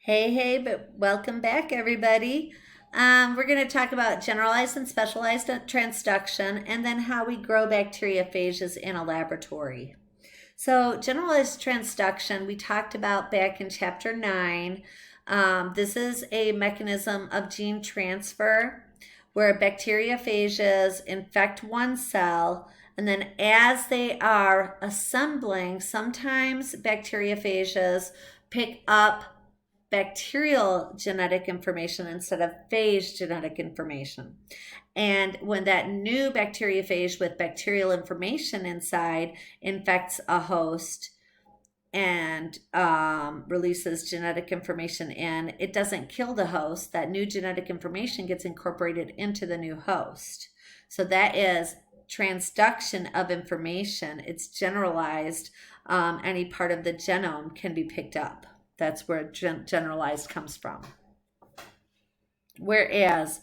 Hey, but welcome back, everybody. We're going to talk about generalized and specialized transduction and then how we grow bacteriophages in a laboratory. So, generalized transduction, we talked about back in chapter 9. This is a mechanism of gene transfer where bacteriophages infect one cell, and then as they are assembling, sometimes bacteriophages pick up bacterial genetic information instead of phage genetic information. And when that new bacteriophage with bacterial information inside infects a host and releases genetic information in, it doesn't kill the host. That new genetic information gets incorporated into the new host. So that is transduction of information. It's generalized. Any part of the genome can be picked up. That's where generalized comes from. Whereas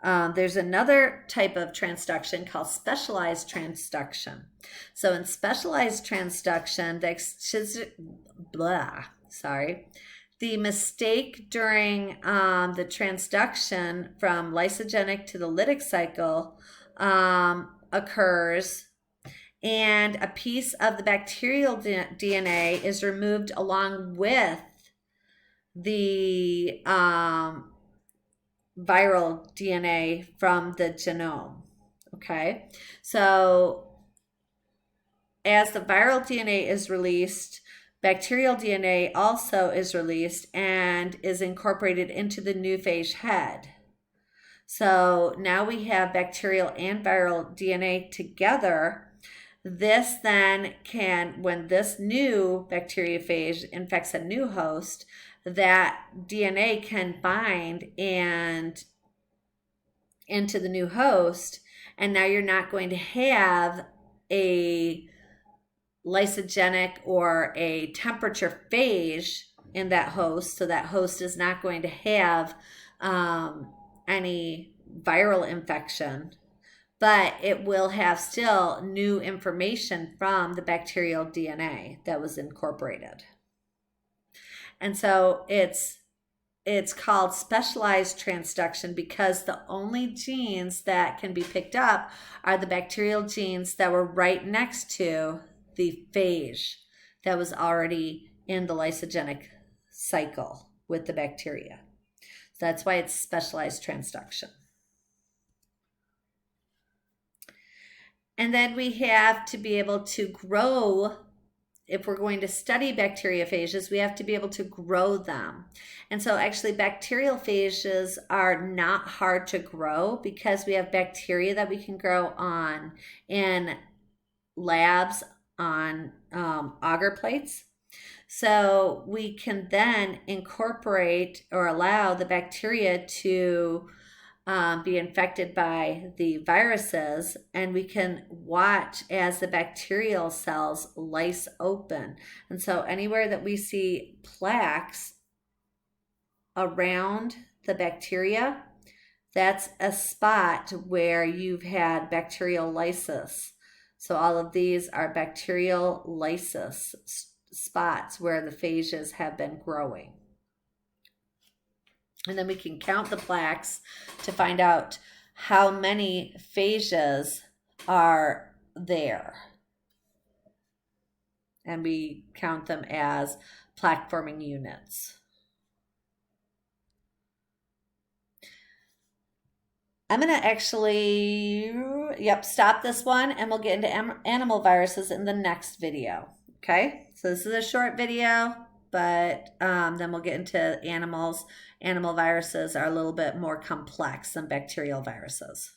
there's another type of transduction called specialized transduction. So in specialized transduction, the mistake during the transduction from lysogenic to the lytic cycle occurs, and a piece of the bacterial DNA is removed along with the viral DNA from the genome. Okay, so as the viral DNA is released, bacterial DNA also is released and is incorporated into the new phage head. So now we have bacterial and viral DNA together. This then can, when this new bacteriophage infects a new host, that DNA can bind and into the new host, and now you're not going to have a lysogenic or a temperature phage in that host, so that host is not going to have any viral infection, but it will have still new information from the bacterial DNA that was incorporated. And so it's called specialized transduction because the only genes that can be picked up are the bacterial genes that were right next to the phage that was already in the lysogenic cycle with the bacteria. So that's why it's specialized transduction. And then we have to be able to grow. If we're going to study bacteriophages, we have to be able to grow them. And so actually bacterial phages are not hard to grow because we have bacteria that we can grow on in labs on agar plates. So we can then incorporate or allow the bacteria to be infected by the viruses, and we can watch as the bacterial cells lyse open. And so anywhere that we see plaques around the bacteria, that's a spot where you've had bacterial lysis. So all of these are bacterial lysis spots where the phages have been growing. And then we can count the plaques to find out how many phages are there. And we count them as plaque forming units. I'm going to actually, stop this one, and we'll get into animal viruses in the next video. Okay, so this is a short video, but then we'll get into animals. Animal viruses are a little bit more complex than bacterial viruses.